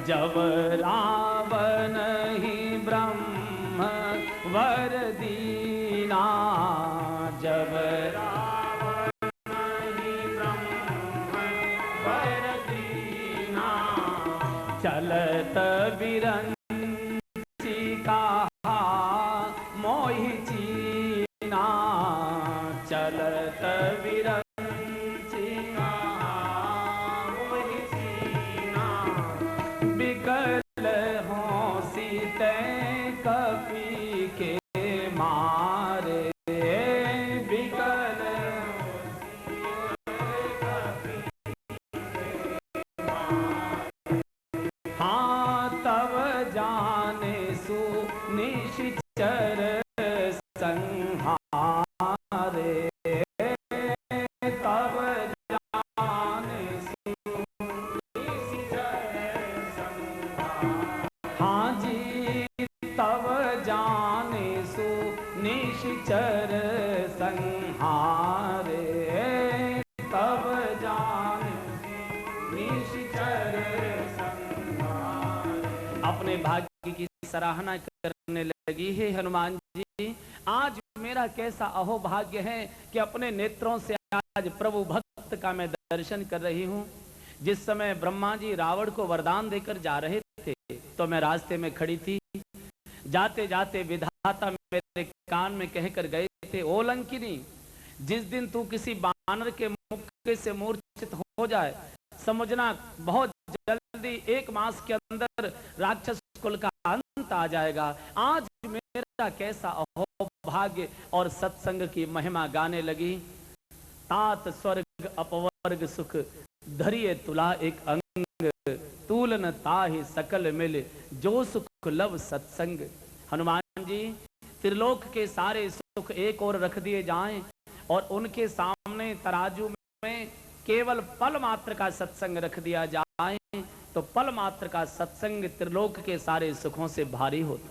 जब रावण ही ब्रह्म वर दीना, जब रावण ही ब्रह्म वर दीना, चलत बिरंची कहा मोहि चीना, चलत बिरंची कहा मोहि चीना, बिकल होंसी ते कपि के मारे, बिकल होंसी कपि के मारे। हाँ तब जाने सुनिश्चर संहारे, तब जाने सुनिश्चर संहारे। हाँ जी तब जाने सुनिश्चर संहारे, तब जाने निश्चर संहारे। अपने भाग्य की सराहना करने लगी है हनुमान जी, आज मेरा कैसा अहोभाग्य है कि अपने नेत्रों से आज प्रभु भक्त का मैं दर्शन कर रही हूँ। जिस समय ब्रह्मा जी रावण को वरदान देकर जा रहे थे तो मैं रास्ते में खड़ी थी। जाते जाते विधाता मेरे कान में कहकर गए थे, ओ लंकिनी, जिस दिन तू किसी बानर के मुक्के से मूर्छित हो जाए, समझना बहुत जल्दी 1 मास के अंदर राक्षस कुल का अंत आ जाएगा। आज मेरा कैसा अहोभाग्य। और सत्संग की महिमा गाने लगी। तात स्वर्ग अपवर्ग सुख धरिए तुला एक अंग, तूलन ताहि सकल मिल जो सुख लव सत्संग। हनुमान जी, त्रिलोक के सारे सुख एक ओर रख दिए जाएं और उनके सामने तराजू में केवल पल मात्र का सत्संग रख दिया जाए तो पल मात्र का सत्संग त्रिलोक के सारे सुखों से भारी होता।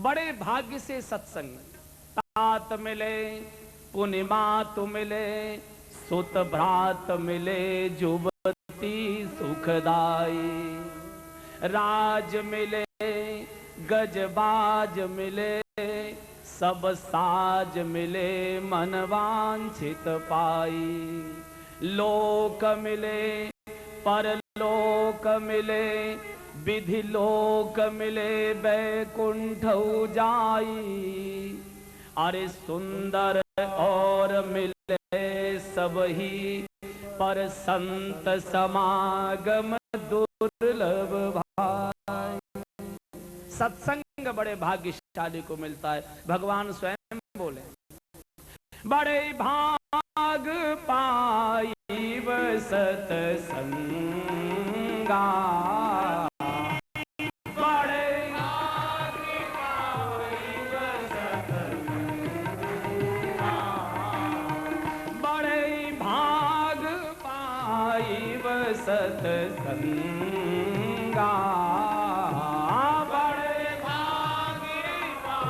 बड़े भाग्य से सत्संग, तात मिले, पुनिमात मिले, सुत भ्रात मिले, जुबती सुखदाई, राज मिले, गजबाज मिले, सब साज मिले, मन वांछित पाई, लोक मिले, परलोक मिले, विधि लोक मिले, बैकुंठ जाई, अरे सुंदर और मिले सब ही, पर संत समागम दुर्लभ भाई। सत्संग बड़े भाग्यशाली को मिलता है। भगवान स्वयं बोले, बड़े भाग पाईब सत्संगा, बड़े भाग पाईब सत्संगा, बड़े भाग पाईब सत्संगा,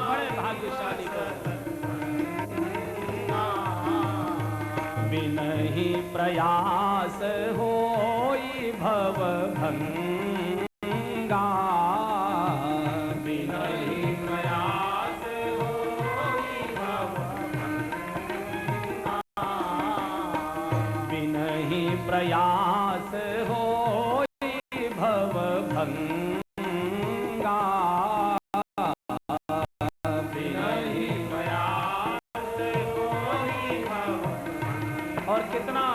बड़े भाग्यशाली को बिनहि प्रयास होई भव भंगा, बिनहि प्रयास होई भव भंगा, बिनहि प्रयास होई भव भंगा, बिनहि प्रयास होई भव। और कितना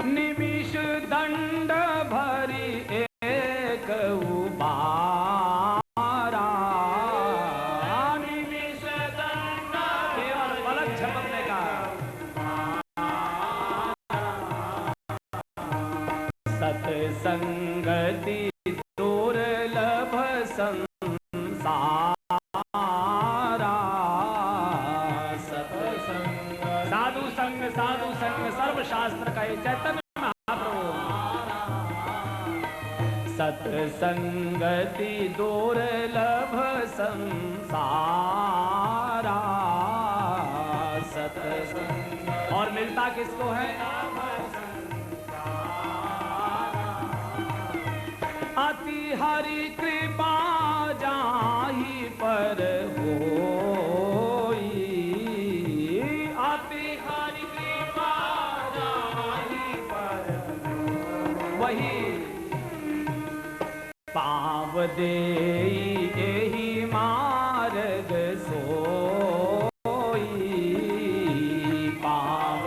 निमिष दंड भरी एक उबारा, निमिष दंड केवल पलक झपकने का, सत्संगति दुर्लभ संसारा, सत्संग साधु संग सर्वशास्त्र का ये चैतन्य महाप्रभु। सत्संगति दुर्लभ संसारा, सत्संग। और मिलता किसको है? दे एहि मार्ग सोई, पाव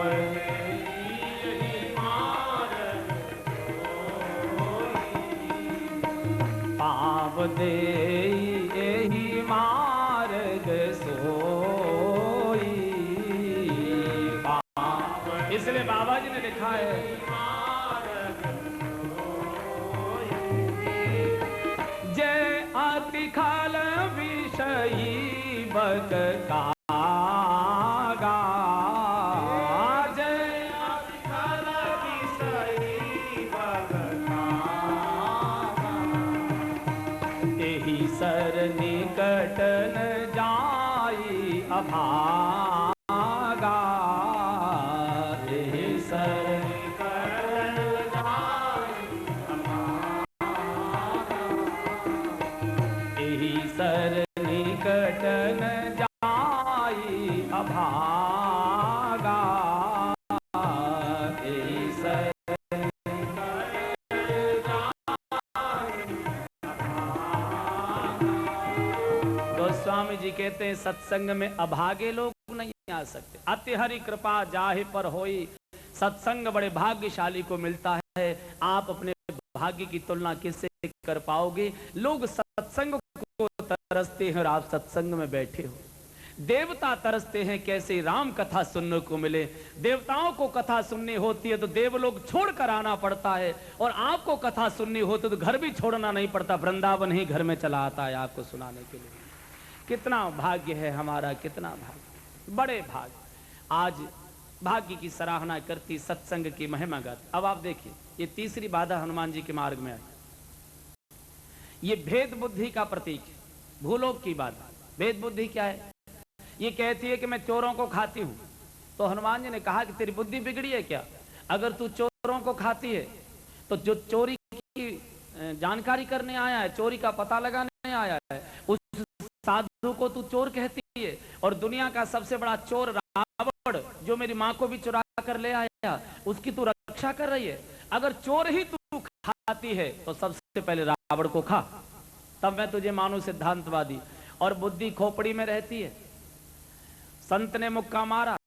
पाव दे एहि मार्ग सोई। इसलिए बाबा जी ने लिखा है, जय अति खल विषयी बक कागा, जय अति खल विषयी बक कागा, एहि सर निकट न जाई अभागा, एहि सर निकट न जाई अभागा, एहि सर निकट न जाई अभागा, एहि सर गोस्वामी जी कहते हैं सत्संग में अभागे लोग नहीं आ सकते। अति हरि कृपा जाहि पर होई, सत्संग बड़े भाग्यशाली को मिलता है। आप अपने भाग्य की तुलना किससे कर पाओगे? लोग सत्संग को तरसते हैं और आप सत्संग में बैठे हो। देवता तरसते हैं कैसे राम कथा सुनने को मिले। देवताओं को कथा सुननी होती है तो देवलोक छोड़कर आना पड़ता है, और आपको कथा सुननी होती है तो घर भी छोड़ना नहीं पड़ता, वृंदावन ही घर में चला आता है आपको सुनाने के लिए। कितना भाग्य है हमारा, कितना भाग्य, बड़े भाग्य। आज भाग्य की सराहना करती सत्संग की महिमा गाती। अब आप देखिए, ये तीसरी बाधा हनुमान जी के मार्ग में आई। ये भेद बुद्धि का प्रतीक है, भूलोक की बाधा। भेद बुद्धि क्या है? ये कहती है कि मैं चोरों को खाती हूं। तो हनुमान जी ने कहा कि तेरी बुद्धि बिगड़ी है क्या? अगर तू चोरों को खाती है तो जो चोरी की जानकारी करने आया है, चोरी का पता लगाने आया है, उस साधु को तू चोर कहती है। और दुनिया का सबसे बड़ा चोर रावण, जो मेरी माँ को भी चुरा कर ले आया, उसकी तू रक्षा कर रही है। अगर चोर ही तू खाती है तो सबसे पहले रावण को खा, तब मैं तुझे मानू सिद्धांतवादी। और बुद्धि खोपड़ी में रहती है। संत ने मुक्का मारा,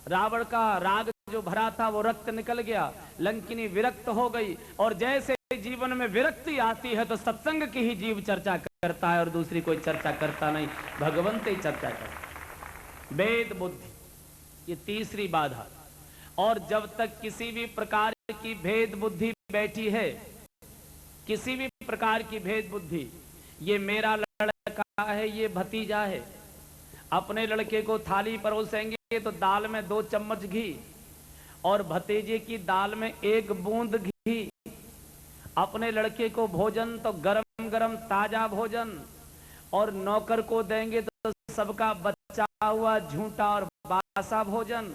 रावण का राग जो भरा था वो रक्त निकल गया, लंकिनी विरक्त हो गई। और जैसे जीवन में विरक्ति आती है तो सत्संग की ही जीव चर्चा करता है और दूसरी कोई चर्चा करता नहीं, भगवंत ही चर्चा करता। भेद बुद्धि, ये तीसरी बाधा। और जब तक किसी भी प्रकार की भेद बुद्धि बैठी है, किसी भी प्रकार की भेद बुद्धि, ये मेरा लड़का है, ये भतीजा है, अपने लड़के को थाली परोसेंगे तो दाल में 2 चम्मच घी, और भतीजे की दाल में 1 बूंद घी। अपने लड़के को भोजन तो गरम गरम ताजा भोजन, और नौकर को देंगे तो सबका बचा हुआ झूठा और बासा भोजन।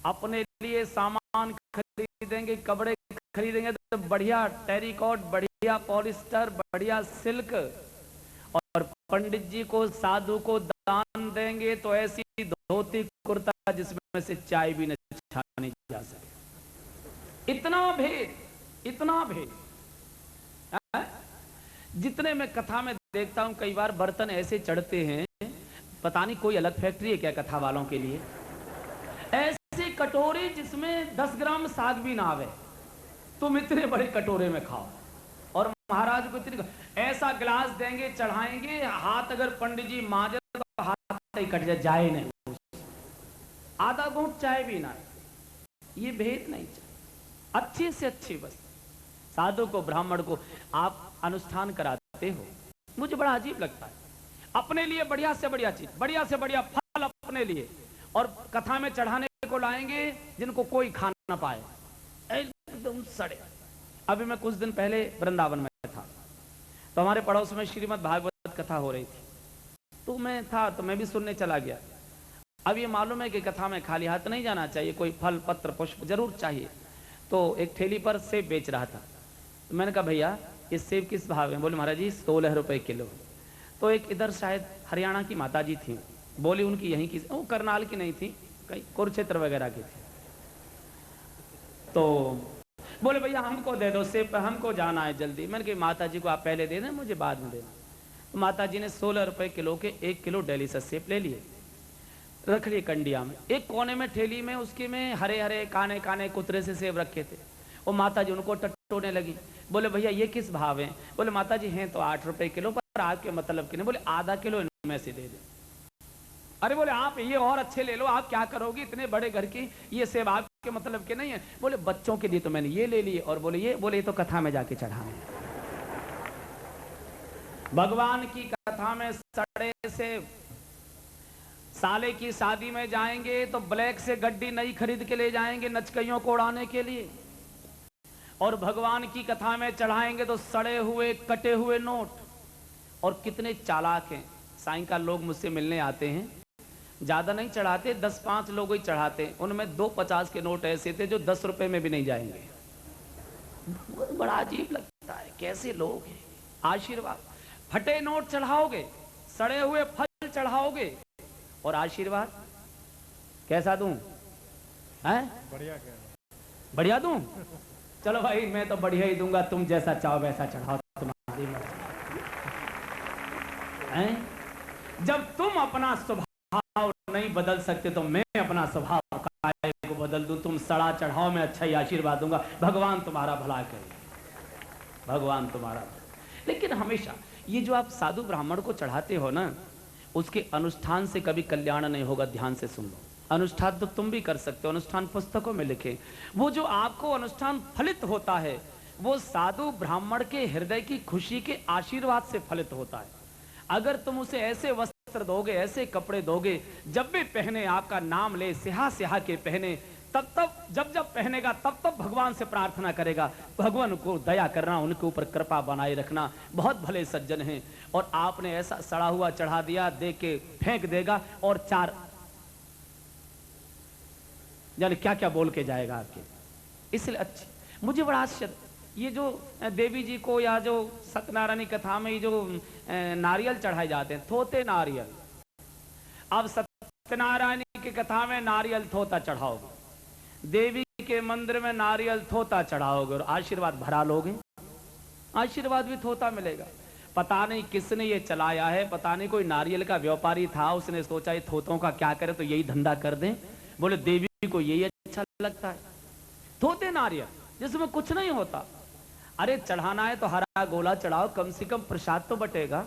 अपने लिए सामान खरीदेंगे, कपड़े खरीदेंगे तो बढ़िया टेरिकॉट, बढ़िया पॉलिस्टर, बढ़िया सिल्क। और पंडित जी को, साधु को दान देंगे तो ऐसी धोती कुर्ता जिसमें से चाय भी न छानी जा सके। इतना भेद, इतना भेद। जितने मैं कथा में देखता हूं, कई बार बर्तन ऐसे चढ़ते हैं, पता नहीं कोई अलग फैक्ट्री है क्या कथा वालों के लिए। ऐसे कटोरे जिसमें 10 ग्राम साग भी ना आवे, तुम इतने बड़े कटोरे में खाओ। और महाराज को इतनी, ऐसा गिलास देंगे, चढ़ाएंगे, हाथ अगर पंडित जी मांजे तो हाथ ही कट जाए नहीं, आधा घूंट चाय भी ना। ये भेद नहीं चाहिए। अच्छी से अच्छी वस्तु, साधु को, ब्राह्मण को आप अनुष्ठान कराते हो, मुझे बड़ा अजीब लगता है। अपने लिए बढ़िया से बढ़िया चीज, बढ़िया से बढ़िया फल अपने लिए, और कथा में चढ़ाने को लाएंगे जिनको कोई खा ना पाए, एकदम सड़े। अभी मैं कुछ दिन पहले वृंदावन में था, तो हमारे पड़ोस में श्रीमद् भागवत कथा हो रही थी, तो मैं था, तो मैं भी सुनने चला गया। अब ये मालूम है कि कथा में खाली हाथ नहीं जाना चाहिए, कोई फल पत्र पुष्प जरूर चाहिए। तो एक ठेली पर सेब बेच रहा था, तो मैंने कहा भैया ये सेब किस भाव में? बोले महाराज जी 16 रुपए किलो। तो एक इधर शायद हरियाणा की माता जी थी, बोली उनकी यहीं की, वो करनाल की नहीं थी, कहीं कुरुक्षेत्र वगैरह की थी। तो बोले भैया हमको दे दो सेब, हमको जाना है जल्दी। मैंने कहा माता जी को आप पहले दे दें, मुझे बाद में देना। तो माता जी ने 16 रुपए किलो के 1 किलो डेलीशियस सेब ले लिए, रख लिए कंडिया में। एक कोने में ठेली में उसके में हरे हरे काने काने कुतरे से सेब रखे थे। वो माता जी उनको टटोने लगी। बोले भैया ये किस भाव है? बोले माता जी हैं तो 8 रुपए किलो, पर आपके मतलब के नहीं। बोले आधा किलो इनमें से दे दे। अरे बोले आप ये और अच्छे ले लो, आप क्या करोगे इतने बड़े घर की, ये सेब आपके मतलब के नहीं है। बोले बच्चों के लिए तो मैंने ये ले लिए। और बोले ये तो कथा में जाके चढ़ाए। भगवान की कथा में सड़े से साले की शादी में जाएंगे तो ब्लैक से गड्डी नई खरीद के ले जाएंगे नचकइयों को उड़ाने के लिए, और भगवान की कथा में चढ़ाएंगे तो सड़े हुए कटे हुए नोट। और कितने चालाक हैं, साईं लोग मुझसे मिलने आते हैं, ज्यादा नहीं चढ़ाते, 10-5 लोग ही चढ़ाते। उनमें 2 50 के नोट ऐसे थे जो 10 रुपए में भी नहीं जाएंगे। बड़ा अजीब लगता है, कैसे लोग हैं। आशीर्वाद, फटे नोट चढ़ाओगे, सड़े हुए फल चढ़ाओगे, और आशीर्वाद कैसा दूं? बढ़िया दूं? चलो भाई मैं तो बढ़िया ही दूंगा, तुम जैसा चाहो वैसा चढ़ाओ, तुम्हारी मर्जी। जब तुम अपना स्वभाव नहीं बदल सकते तो मैं अपना स्वभाव काहे को बदल दूं? तुम सड़ा चढ़ाओ, मैं अच्छा ही आशीर्वाद दूंगा। भगवान तुम्हारा भला करे, भगवान तुम्हारा भला। लेकिन हमेशा ये जो आप साधु ब्राह्मण को चढ़ाते हो ना, उसके अनुष्ठान से कभी कल्याण नहीं होगा। ध्यान से सुन लो, अनुष्ठान तो तुम भी कर सकते हो, अनुष्ठान पुस्तकों में लिखे। वो जो आपको अनुष्ठान फलित होता है वो साधु ब्राह्मण के हृदय की खुशी के आशीर्वाद से फलित होता है। अगर तुम उसे ऐसे वस्त्र दोगे, ऐसे कपड़े दोगे, जब भी पहने आपका नाम ले, सिहा सिहा के पहने, तब जब पहनेगा तब भगवान से प्रार्थना करेगा, भगवान को दया करना, उनके ऊपर कृपा बनाए रखना, बहुत भले सज्जन हैं। और आपने ऐसा सड़ा हुआ चढ़ा दिया, दे के फेंक देगा, और 4 जाने क्या क्या बोल के जाएगा आपके। इसलिए अच्छी, मुझे बड़ा आश्चर्य, ये जो देवी जी को या जो सत्यनारायण कथा में ये जो नारियल चढ़ाए जाते हैं, थोते नारियल, अब सत्यनारायण की कथा में नारियल थोता चढ़ाओगे, देवी के मंदिर में नारियल थोता चढ़ाओगे, और आशीर्वाद भरा लोगे, आशीर्वाद भी थोता मिलेगा। पता नहीं किसने ये चलाया है, पता नहीं कोई नारियल का व्यापारी था, उसने सोचा ये थोतों का क्या करे तो यही धंधा कर दें। बोले देवी को यही अच्छा लगता है, थोते नारियल जिसमें कुछ नहीं होता। अरे चढ़ाना है तो हरा गोला चढ़ाओ, कम से कम प्रसाद तो बटेगा।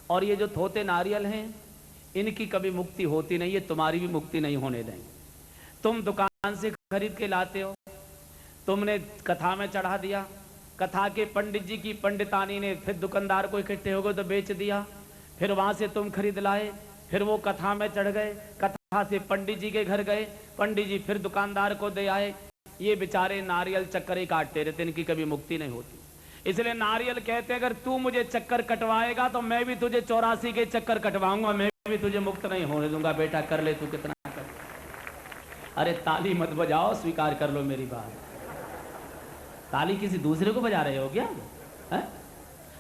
और ये जो थोते नारियल हैं, इनकी कभी मुक्ति होती नहीं है, तुम्हारी भी मुक्ति नहीं होने देंगे। तुम दुकान से खरीद के लाते हो, तुमने कथा में चढ़ा दिया, कथा के पंडित जी की पंडितानी ने फिर दुकानदार को इकट्ठे हो गए तो बेच दिया, फिर वहां से तुम खरीद लाए, फिर वो कथा में चढ़ गए, कथा से पंडित जी के घर गए, पंडित जी फिर दुकानदार को दे आए। ये बेचारे नारियल चक्कर ही काटते रहते, इनकी कभी मुक्ति नहीं होती। इसलिए नारियल कहते हैं अगर तू मुझे चक्कर कटवाएगा तो मैं भी तुझे 84 के चक्कर कटवाऊंगा, मैं भी तुझे मुक्त नहीं होने दूंगा। बेटा कर ले तू कितना कर। अरे ताली मत बजाओ, स्वीकार कर लो मेरी बात। ताली किसी दूसरे को बजा रहे हो क्या? है?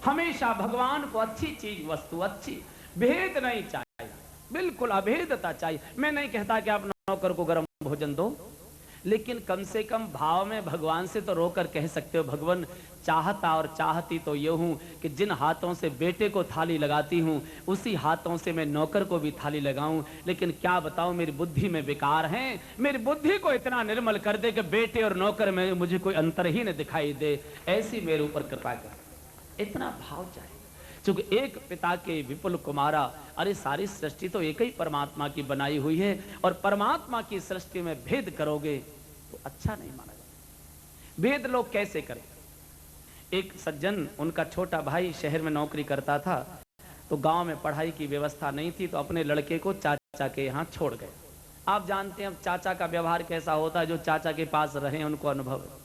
हमेशा भगवान को अच्छी चीज, वस्तु अच्छी, भेद नहीं चाहिए, बिल्कुल अभेदता चाहिए। मैं नहीं कहता कि आप नौकर को गर्म भोजन दो, लेकिन कम से कम भाव में भगवान से तो रोकर कह सकते हो, भगवान चाहता और चाहती तो ये हूं कि जिन हाथों से बेटे को थाली लगाती हूं उसी हाथों से मैं नौकर को भी थाली लगाऊं। लेकिन क्या बताऊं, मेरी बुद्धि में विकार हैं, मेरी बुद्धि को इतना निर्मल कर दे कि बेटे और नौकर में मुझे कोई अंतर ही न दिखाई दे, ऐसी मेरे ऊपर कृपा कर। इतना भाव चाहिए, क्योंकि एक पिता के विपुल कुमारा। अरे सारी सृष्टि तो एक ही परमात्मा की बनाई हुई है, और परमात्मा की सृष्टि में भेद करोगे तो अच्छा नहीं माना जाता। भेद लोग कैसे करें? एक सज्जन, उनका छोटा भाई शहर में नौकरी करता था, तो गांव में पढ़ाई की व्यवस्था नहीं थी, तो अपने लड़के को चाचा के यहाँ छोड़ गए। आप जानते हैं अब चाचा का व्यवहार कैसा होता है, जो चाचा के पास रहे उनको अनुभव है।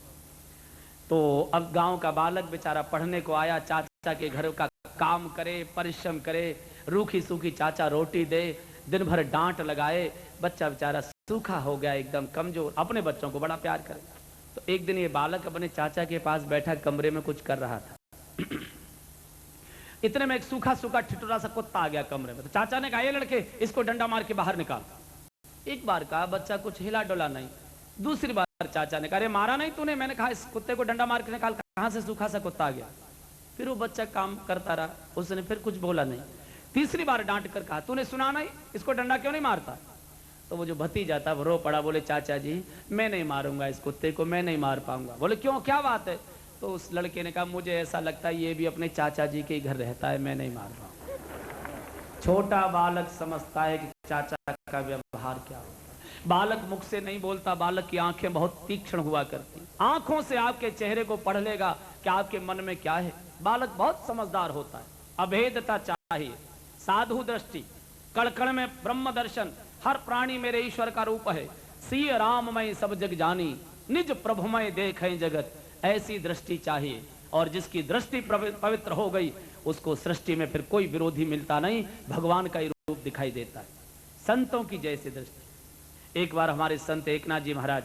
तो अब गांव का बालक बेचारा पढ़ने को आया, चाचा के घर का काम करे, परिश्रम करे, रूखी सूखी चाचा रोटी दे, दिन भर डांट लगाए, बच्चा बेचारा सूखा हो गया, एकदम कमजोर, अपने बच्चों को बड़ा प्यार करे। तो एक दिन ये बालक अपने चाचा के पास बैठा कमरे में कुछ कर रहा था। इतने में एक सूखा सूखा ठिठुरा सा कुत्ता आ गया कमरे में। तो चाचा ने कहा ये लड़के, इसको डंडा मार के बाहर निकाल। एक बार कहा, बच्चा कुछ हिला डोला नहीं। दूसरी बार चाचा ने कहा, अरे मारा नहीं तूने? मैंने कहा इस कुत्ते को डंडा मार के निकाल। कहां से सूखा सा कुत्ता आ गया? फिर वो बच्चा काम करता रहा, उसने फिर कुछ बोला नहीं। तीसरी बार डांट कर कहा, तूने सुना नहीं, इसको डंडा क्यों नहीं मारता? तो वो जो भतीजा था वो रो पड़ा, बोले चाचा जी मैं नहीं मारूंगा इस कुत्ते को, मैं नहीं मार पाऊंगा। बोले क्यों, क्या बात है? तो उस लड़के ने कहा, मुझे ऐसा लगता है ये भी अपने चाचा जी के घर रहता है, मैं नहीं मार रहा हूं। छोटा बालक समझता है कि चाचा का व्यवहार क्या होता है। बालक मुख से नहीं बोलता, बालक की आंखें बहुत तीक्ष्ण हुआ करती। आंखों से आपके चेहरे को पढ़ लेगा कि आपके मन में क्या है। बालक बहुत समझदार होता है। अभेदता चाहिए, साधु दृष्टि, कड़कड़ में ब्रह्म दर्शन, हर प्राणी मेरे ईश्वर का रूप है, सिय राममय सब जग जानी, निज प्रभुमय देखें जगत, ऐसी दृष्टि चाहिए। और जिसकी दृष्टि पवित्र हो गई उसको सृष्टि में फिर कोई विरोधी मिलता नहीं, भगवान का ही रूप दिखाई देता है। संतों की जैसी दृष्टि। एक बार हमारे संत एकनाथ जी महाराज,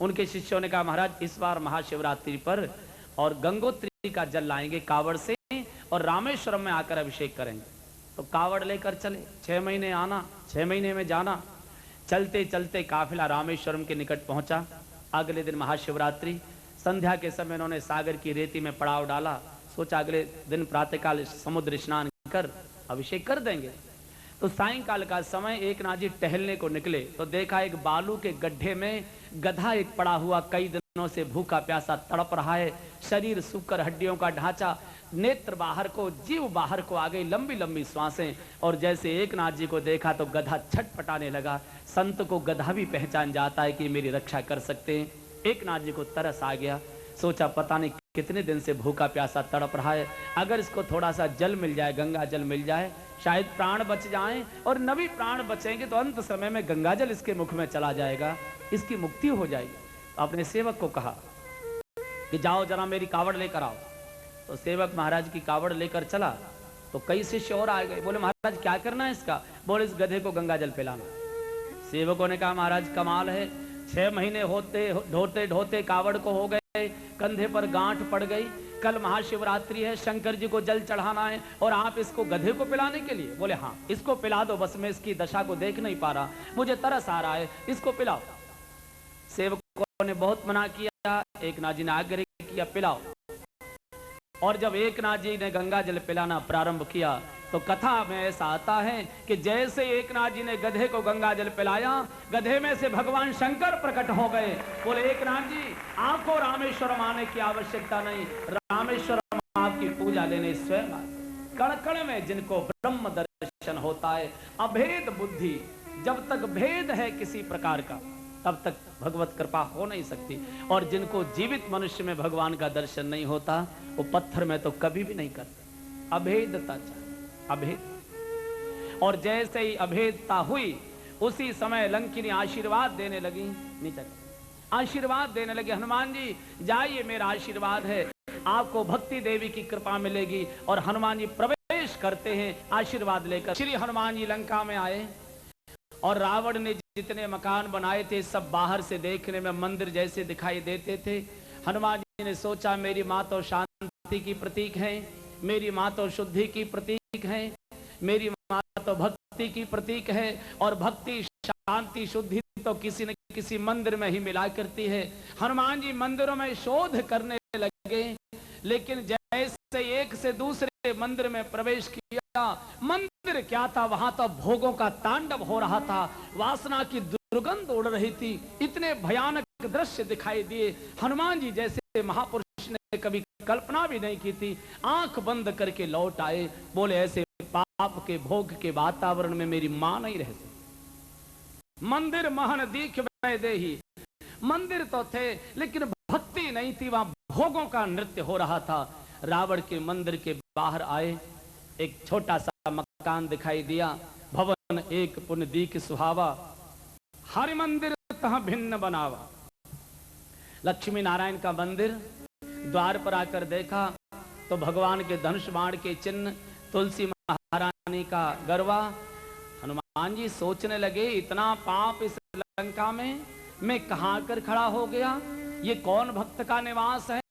उनके शिष्यों ने कहा, महाराज इस बार महाशिवरात्रि पर और गंगोत्री का जल लाएंगे कावड़ से और रामेश्वरम में आकर अभिषेक करेंगे। तो कावड़ लेकर चले, 6 महीने आना, 6 महीने में जाना। चलते चलते काफिला रामेश्वरम के निकट पहुंचा। अगले दिन महाशिवरात्रि, संध्या के समय उन्होंने सागर की रेती में पड़ाव डाला। सोचा अगले दिन प्रातःकाल समुद्र स्नान कर अभिषेक कर देंगे। तो सायंकाल का समय एकनाथ जी टहलने को निकले तो देखा एक बालू के गड्ढे में गधा एक पड़ा हुआ, कई दिनों से भूखा प्यासा तड़प रहा है। शरीर सूखकर हड्डियों का ढांचा, नेत्र बाहर को, जीव बाहर को आ गई, लंबी लंबी श्वासें। और जैसे एकनाथ जी को देखा तो गधा छटपटाने लगा। संत को गधा भी पहचान जाता है कि मेरी रक्षा कर सकते हैं। एकनाथ जी को तरस आ गया। सोचा पता नहीं कितने दिन से भूखा प्यासा तड़प रहा है, अगर इसको थोड़ा सा जल मिल जाए, गंगा जल मिल जाए, शायद प्राण बच जाएं। और नवी प्राण बचेंगे तो अंत समय में गंगा जल इसके मुख में चला जाएगा, इसकी मुक्ति हो जाएगी। तो अपने सेवक को कहा कि जाओ जरा मेरी कावड़ लेकर आओ। तो सेवक महाराज की कावड़ लेकर चला तो कई शिष्य और आ गए। बोले महाराज क्या करना है इसका? बोले इस गधे को गंगा जल पिलाना। सेवकों ने कहा महाराज कमाल है, 6 महीने होते ढोते ढोते कावड़ को हो गए, कंधे पर गांठ पड़ गई, कल महाशिवरात्रि है, शंकर जी को जल चढ़ाना है और आप इसको गधे को पिलाने के लिए? बोले हाँ इसको पिला दो, बस मैं इसकी दशा को देख नहीं पा रहा, मुझे तरस आ रहा है, इसको पिलाओ। सेवकों ने बहुत मना किया, एकनाथ जी ने आग्रह किया पिलाओ। और जब एकनाथ जी ने गंगा जल पिलाना प्रारंभ किया तो कथा में ऐसा आता है कि जैसे एकनाथ जी ने गधे को गंगा जल पिलाया, गधे में से भगवान शंकर प्रकट हो गए। बोले एकनाथ जी आपको रामेश्वरम आने की आवश्यकता नहीं, रामेश्वरम आपकी पूजा लेने स्वयं आए। कण-कण में जिनको ब्रह्म दर्शन होता है, अभेद बुद्धि, जब तक भेद है किसी प्रकार का तब तक भगवत कृपा हो नहीं सकती। और जिनको जीवित मनुष्य में भगवान का दर्शन नहीं होता वो पत्थर में तो कभी भी नहीं करते। अभेदता चाहिए, अभेद। और जैसे ही अभेदता हुई उसी समय लंकिनी आशीर्वाद देने लगी, नीचे आशीर्वाद देने लगे, हनुमान जी जाइए मेरा आशीर्वाद है, आपको भक्ति देवी की कृपा मिलेगी। और हनुमान जी प्रवेश करते हैं आशीर्वाद लेकर। श्री हनुमान जी लंका में आए और रावण ने जितने मकान बनाए थे सब बाहर से देखने में मंदिर जैसे दिखाई देते थे। हनुमान जी ने सोचा मेरी माँ तो शांति की प्रतीक है, मेरी माँ तो शुद्धि की प्रतीक है, मेरी माँ तो भक्ति की प्रतीक है, और भक्ति शांति शुद्धि तो किसी न किसी मंदिर में ही मिला करती है। हनुमान जी मंदिरों में शोध करने लगे, लेकिन जैसे एक से दूसरे मंदिर में प्रवेश किया, मंदिर क्या था, वहां तो भोगों का तांडव हो रहा था, वासना की दुर्गंध उड़ रही थी, इतने भयानक दृश्य दिखाई दिए। हनुमान जी जैसे महापुरुष ने कभी कल्पना भी नहीं की थी, आंख बंद करके लौट आए। बोले ऐसे पाप के भोग के वातावरण में मेरी मां नहीं रह सकती। मंदिर महन दीख में देही, मंदिर तो थे लेकिन भक्ति नहीं थी, वहां भोगों का नृत्य हो रहा था। रावण के मंदिर के बाहर आए, एक छोटा सा मकान दिखाई दिया, भवन एक पुन दीख सुहावा, हरि मंदिर तह भिन्न बनावा। लक्ष्मी नारायण का मंदिर, द्वार पर आकर देखा तो भगवान के धनुष बाण के चिन्ह, तुलसी महारानी का गरबा। हनुमान जी सोचने लगे इतना पाप इस लंका में मैं कहां कर खड़ा हो गया, ये कौन भक्त का निवास है।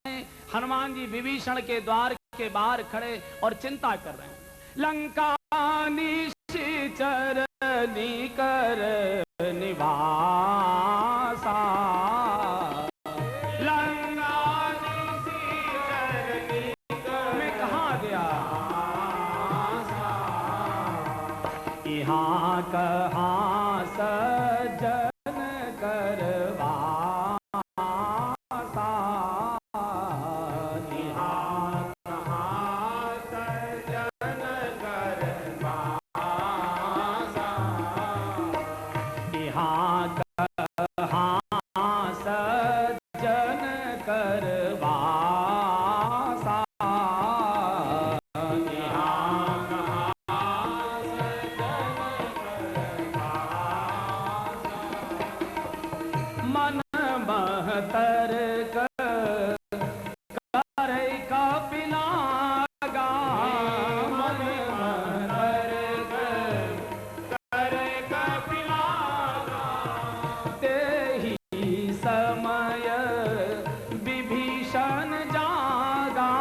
हनुमान जी विभीषण के द्वार के बाहर खड़े और चिंता कर रहे हैं। लंका निश्चर निकर निवासा सज्जन करवासा, यहाँ कहाँ सज्जन करवासा, यहाँ कहाँ सज्जन करवासा, मन महतर करे कपिलागा, मन महतर करे कपिलागा, तेहि समय विभीषण जागा,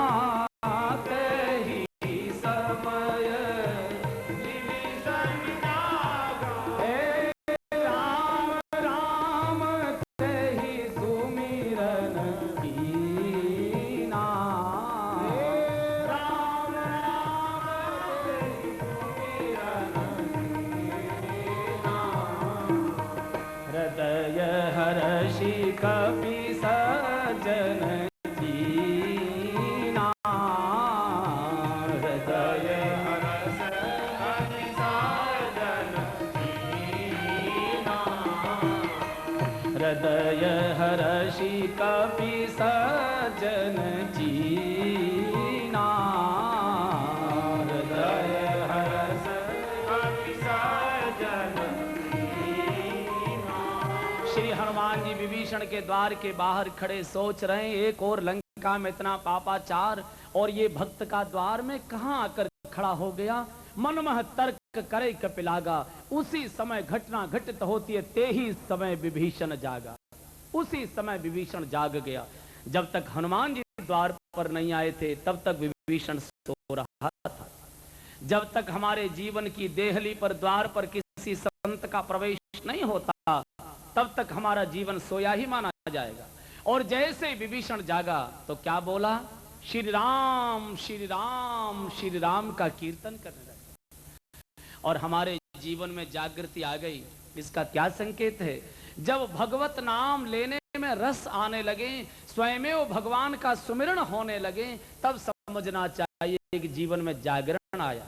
तेहि समय विभीषण जागा, हे राम राम तेहि सुमिरन कीना, राम राम तेहि सुमिरन कीना, हृदय हर्षि कपि सज्जन कीना, हृदय हर्षि कपि सज्जन कीना, हृदय हर्षि कपि सज्जन कीना, हृदय हर्षि कपि सज्जन कीना। श्री हनुमान जी विभीषण के द्वार के बाहर खड़े सोच रहे हैं, एक और लंका में इतना पापाचार और ये भक्त का द्वार में कहां आकर खड़ा हो गया। मनमह तर्क करे कपिलागा, उसी समय घटना घटित होती है, ते ही समय विभीषण जागा, उसी समय विभीषण जाग गया। जब तक हनुमान जी द्वार पर नहीं आए थे तब तक विभीषण सो रहा था। जब तक हमारे जीवन की देहली पर द्वार पर किसी संत का प्रवेश नहीं होता तब तक हमारा जीवन सोया ही माना जाएगा। और जैसे विभीषण जागा तो क्या बोला, श्री राम श्री राम श्री राम का कीर्तन करने लगा और हमारे जीवन में जागृति आ गई। इसका क्या संकेत है, जब भगवत नाम लेने में रस आने लगे, स्वयं भगवान का सुमिरन होने लगे, तब समझना चाहिए कि जीवन में जागरण आया।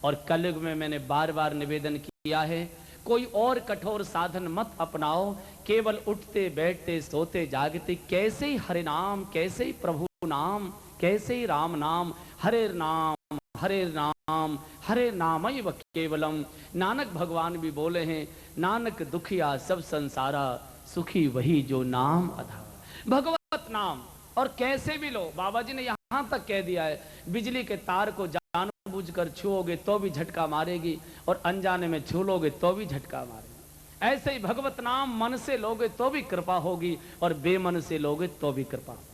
और कलयुग में मैंने बार बार निवेदन किया है, कोई और कठोर साधन मत अपनाओ, केवल उठते बैठते सोते जागते कैसे ही हरि नाम, कैसे ही प्रभु नाम, कैसे ही राम नाम, हरे नाम हरे नामैव केवलम। नानक भगवान भी बोले हैं, नानक दुखिया सब संसारा, सुखी वही जो नाम अधा। भगवत नाम और कैसे भी लो, बाबा जी ने यहां तक कह दिया है, बिजली के तार को जानबूझकर छुओगे तो भी झटका मारेगी और अनजाने में छू लोगे तो भी झटका मारेगी। ऐसे ही भगवत नाम मन से लोगे तो भी कृपा होगी और बेमन से लोगे तो भी कृपा होगी।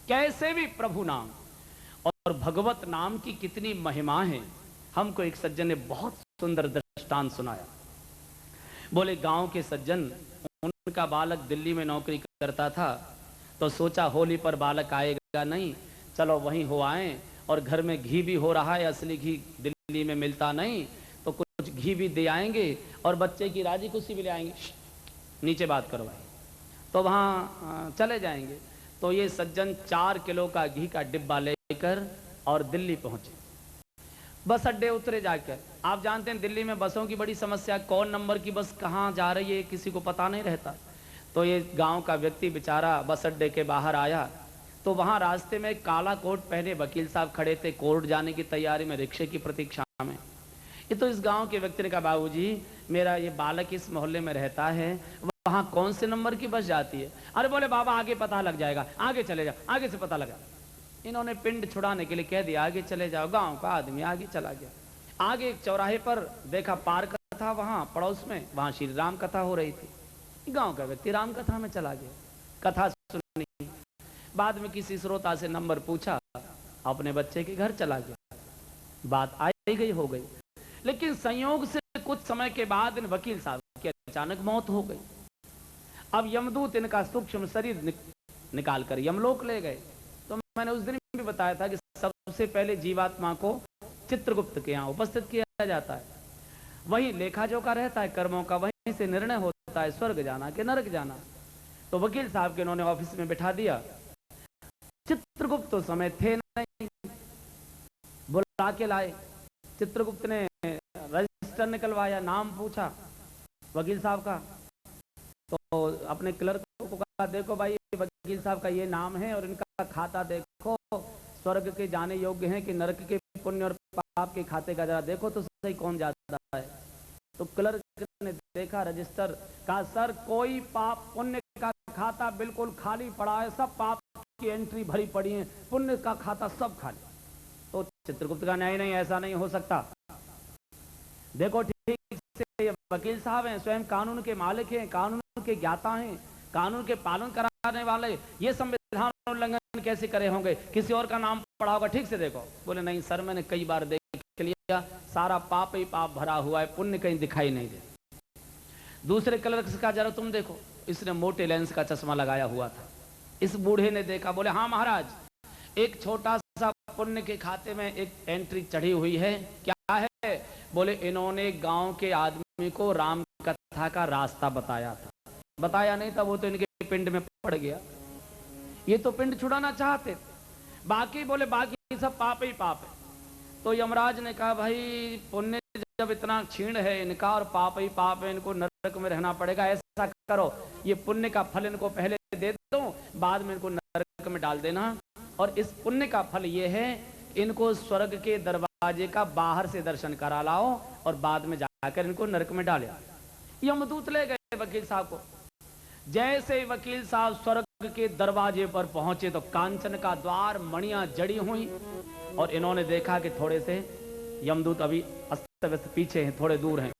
कैसे भी प्रभु नाम और भगवत नाम की कितनी महिमा है। हमको एक सज्जन ने बहुत सुंदर दृष्टांत सुनाया। बोले गांव के सज्जन, उनका बालक दिल्ली में नौकरी करता था, तो सोचा होली पर बालक आएगा नहीं, चलो वहीं हो आए। और घर में घी भी हो रहा है, असली घी दिल्ली में मिलता नहीं, तो कुछ घी भी दे आएंगे और बच्चे की राजी खुशी भी ले आएंगे। नीचे बात करो भाई, तो वहाँ चले जाएंगे। तो ये सज्जन 4 किलो का घी का डिब्बा लेकर और दिल्ली पहुंचे। बस अड्डे उतरे जाकर। आप जानते हैं दिल्ली में बसों की बड़ी समस्या, कौन नंबर की बस कहाँ जा रही है किसी को पता नहीं रहता। तो ये गांव का व्यक्ति बेचारा बस अड्डे के बाहर आया, तो वहां रास्ते में काला कोट पहने वकील साहब खड़े थे, कोर्ट जाने की तैयारी में, रिक्शे की प्रतीक्षा में। ये तो इस गांव के व्यक्ति ने कहा, बाबूजी मेरा ये बालक इस मोहल्ले में रहता है, वहां कौन से नंबर की बस जाती है? अरे बोले बाबा आगे पता लग जाएगा, आगे चले जाओ, आगे से पता लगा। इन्होंने पिंड छुड़ाने के लिए कह दिया आगे चले जाओ। गांव का आदमी आगे चला गया। आगे एक चौराहे पर देखा पार्क था, वहां पड़ोस में, वहां श्री राम कथा हो रही थी। गांव का व्यक्ति राम कथा में चला गया, कथा सुनी। बाद में किसी श्रोता से नंबर पूछा, अपने बच्चे के घर चला गया। बात आई गई हो गई। लेकिन संयोग से कुछ समय के बाद इन वकील साहब की अचानक मौत हो गई। अब यमदूत इनका सूक्ष्म शरीर निकाल कर यमलोक ले गए। तो मैंने उस दिन भी बताया था कि सबसे पहले जीवात्मा को चित्रगुप्त के यहाँ उपस्थित किया जाता है, वही लेखा जोखा रहता है कर्मों का, वही वहीं से निर्णय होता है स्वर्ग जाना कि नरक जाना। तो वकील साहब के उन्होंने ऑफिस में बिठा दिया। चित्रगुप्त तो समय थे नहीं, बुला के लाए। चित्रगुप्त ने रजिस्टर निकलवाया, नाम पूछा वकील साहब का, तो अपने क्लर्क को कहा देखो भाई वकील साहब का ये नाम है और इनका खाता देखो, स्वर्ग के जाने योग्य हैं कि नरक के पुण्य और पाप के खाते का जरा देखो तो सही कौन जाता है। तो क्लर्क ने देखा रजिस्टर, कहा सर कोई पाप पुण्य का खाता बिल्कुल खाली पड़ा है, सब पाप की एंट्री भरी पड़ी है, पुण्य का खाता सब खाली। तो चित्रगुप्त का न्याय नहीं, ऐसा नहीं हो सकता। देखो ठीक से ये वकील साहब हैं, स्वयं कानून के मालिक हैं, कानून के ज्ञाता हैं, कानून के पालन कराने वाले, ये संविधान उल्लंघन कैसे करे होंगे, किसी और का नाम पड़ा होगा, ठीक से देखो। बोले नहीं सर मैंने कई बार देख लिया, सारा पाप ही पाप भरा हुआ है, पुण्य कहीं दिखाई नहीं दे। दूसरे क्लर्क का जरा तुम देखो, इसने मोटे लेंस का चश्मा लगाया हुआ था। इस बूढ़े ने देखा, बोले हाँ महाराज, एक छोटा सा पुण्य के खाते में एक एंट्री चढ़ी हुई है। क्या है? बोले इन्होंने गांव के आदमी को राम कथा का रास्ता बताया था। बताया नहीं था, वो तो इनके पिंड में पड़ गया, ये तो पिंड छुड़ाना चाहते, बाकी बोले बाकी सब पाप ही पाप है। तो यमराज ने कहा भाई पुण्य जब इतना क्षीण है इनका और पाप ही पाप है, इनको नरक में रहना पड़ेगा। ऐसा करो ये पुण्य का फल इनको पहले दे दो, बाद में इनको नरक में डाल देना। और इस पुण्य का फल ये है, इनको स्वर्ग के दरवाजे का बाहर से दर्शन करा लाओ और बाद में जाकर इनको नरक में डाले। यमदूत ले गए वकील साहब को। जैसे वकील साहब स्वर्ग के दरवाजे पर पहुंचे तो कांचन का द्वार, मणियां जड़ी हुई, और इन्होंने देखा कि थोड़े से यमदूत अभी अस्त व्यस्त पीछे हैं, थोड़े दूर हैं।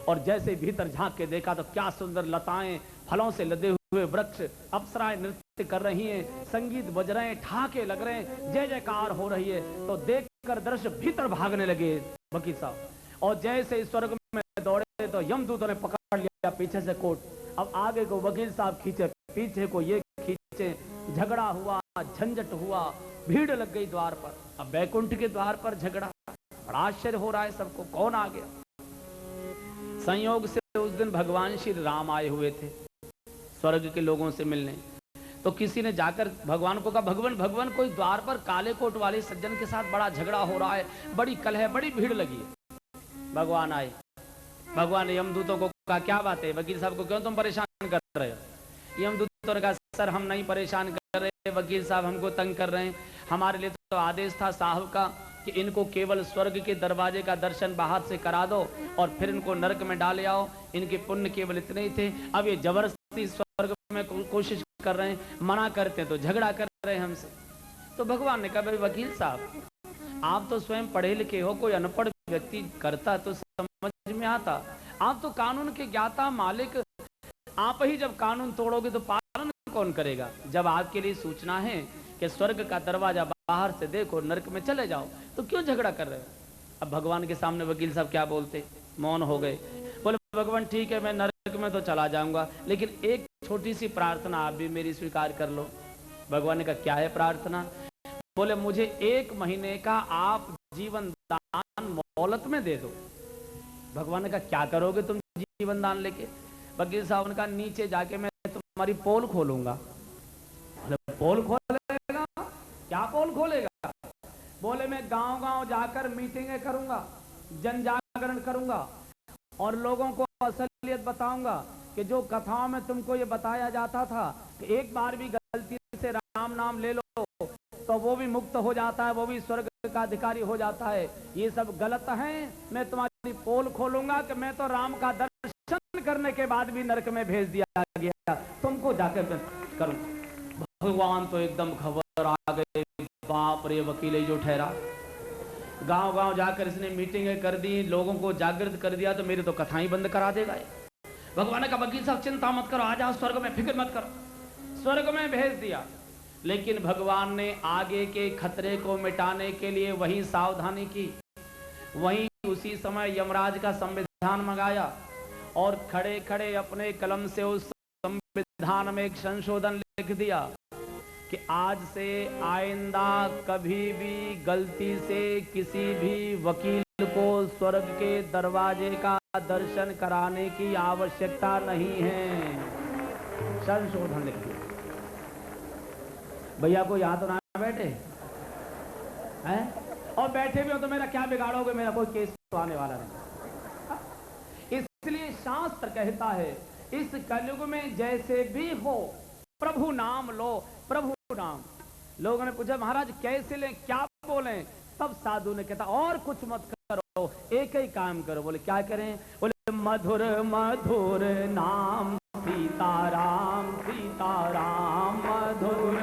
और जैसे भीतर झांक के देखा तो क्या सुंदर लताएं, फलों से लदे हुए वृक्ष, अप्सराएं नृत्य कर रही हैं, संगीत बज रहे हैं, ठाके लग रहे हैं, जय जयकार हो रही है। तो देखकर दृश्य भीतर भागने लगे वकील साहब। और जैसे स्वर्ग में दौड़े तो यमदूतों ने पकड़ लिया पीछे से कोट। अब आगे को वकील साहब खींचे, पीछे को ये खींचे, झगड़ा हुआ, झंझट हुआ, भीड़ लग गई द्वार पर। अब बैकुंठ के द्वार पर झगड़ा, बड़ा आश्चर्य हो रहा है सबको, कौन आ गया। संयोग से उस दिन भगवान श्री राम आए हुए थे स्वर्ग के लोगों से मिलने। तो किसी ने जाकर भगवान को कहा भगवान भगवान कोई द्वार पर काले कोट वाले सज्जन के साथ बड़ा झगड़ा हो रहा है, बड़ी कलह, बड़ी भीड़ लगी है। भगवान आए, भगवान ने यमदूतों को कहा क्या बात है, वकील साहब को क्यों तुम परेशान कर रहे हो। यमदूतों ने कहा सर हम नहीं परेशान कर रहे, वकील साहब हमको तंग कर रहे हैं, हमारे लिए तो आदेश था साहब का कि इनको केवल स्वर्ग के दरवाजे का दर्शन बाहर से करा दो और फिर इनको नरक में डाले आओ, इनके पुण्य केवल इतने ही थे। अब ये जबरदस्ती स्वर्ग में कोशिश कर रहे हैं, मना करते हैं तो झगड़ा कर रहे हैं हमसे। तो भगवान ने कहा भाई वकील साहब आप तो स्वयं पढ़े लिखे हो, कोई अनपढ़ व्यक्ति करता तो समझ में आता, आप तो कानून के ज्ञाता मालिक, आप ही जब कानून तोड़ोगे तो पालन कौन करेगा। जब आपके लिए सूचना है कि स्वर्ग का दरवाजा बाहर से देखो, नरक में चले जाओ, तो क्यों झगड़ा कर रहे हो। अब भगवान के सामने वकील साहब क्या बोलते, मौन हो गए। बोले भगवान ठीक है मैं नरक में तो चला जाऊंगा, लेकिन एक छोटी सी प्रार्थना आप भी मेरी स्वीकार कर लो। भगवान ने कहा क्या है प्रार्थना। बोले मुझे 1 महीने का आप जीवन दान मोहलत में दे दो। भगवान ने कहा क्या करोगे तुम जीवन दान लेके। वकील साहब ने कहा नीचे जाके मैं तुम्हारी पोल खोलूंगा। पोल खोलेगा, क्या पोल खोलेगा। बोले मैं गांव गांव जाकर मीटिंगें करूंगा, जन जागरण करूंगा और लोगों को असलियत बताऊंगा कि जो कथाओं में तुमको ये बताया जाता था कि एक बार भी गलती से राम नाम ले लो तो वो भी मुक्त हो जाता है, वो भी स्वर्ग का अधिकारी हो जाता है, ये सब गलत है। मैं तुम्हारी पोल खोलूंगा कि मैं तो राम का दर्शन करने के बाद भी नरक में भेज दिया गया, तुमको जाकर करूं। भगवान तो एकदम खबर आ गए, बाप रे वकील जो ठहरा। गांव गांव जाकर इसने मीटिंगें कर दी, लोगों को जागृत कर दिया, तो मेरी तो कथाएं बंद करा देगा। भगवान ने कहा वकील साहब चिंता मत करो, आ जाओ स्वर्ग में, फिक्र मत करो। स्वर्ग में भेज दिया। लेकिन भगवान ने आगे के खतरे को मिटाने के लिए वही सावधानी की। वहीं उसी समय यमराज का संविधान मंगाया और खड़े खड़े अपने कलम से उस संविधान में एक संशोधन लिख दिया कि आज से आइंदा कभी भी गलती से किसी भी वकील को स्वर्ग के दरवाजे का दर्शन कराने की आवश्यकता नहीं है। संशोधन लिख दिया। भैया को यहां तो ना बैठे हैं, और बैठे भी हो तो मेरा क्या बिगाड़ोगे, मेरा कोई केस तो आने वाला नहीं। इसलिए शास्त्र कहता है इस कलयुग में जैसे भी हो प्रभु नाम लो, प्रभु नाम। लोगों ने पूछा महाराज कैसे लें, क्या बोलें? तब साधु ने कहता और कुछ मत करो, एक ही काम करो। बोले क्या करें? बोले मधुर मधुर नाम सीताराम, सीताराम मधुर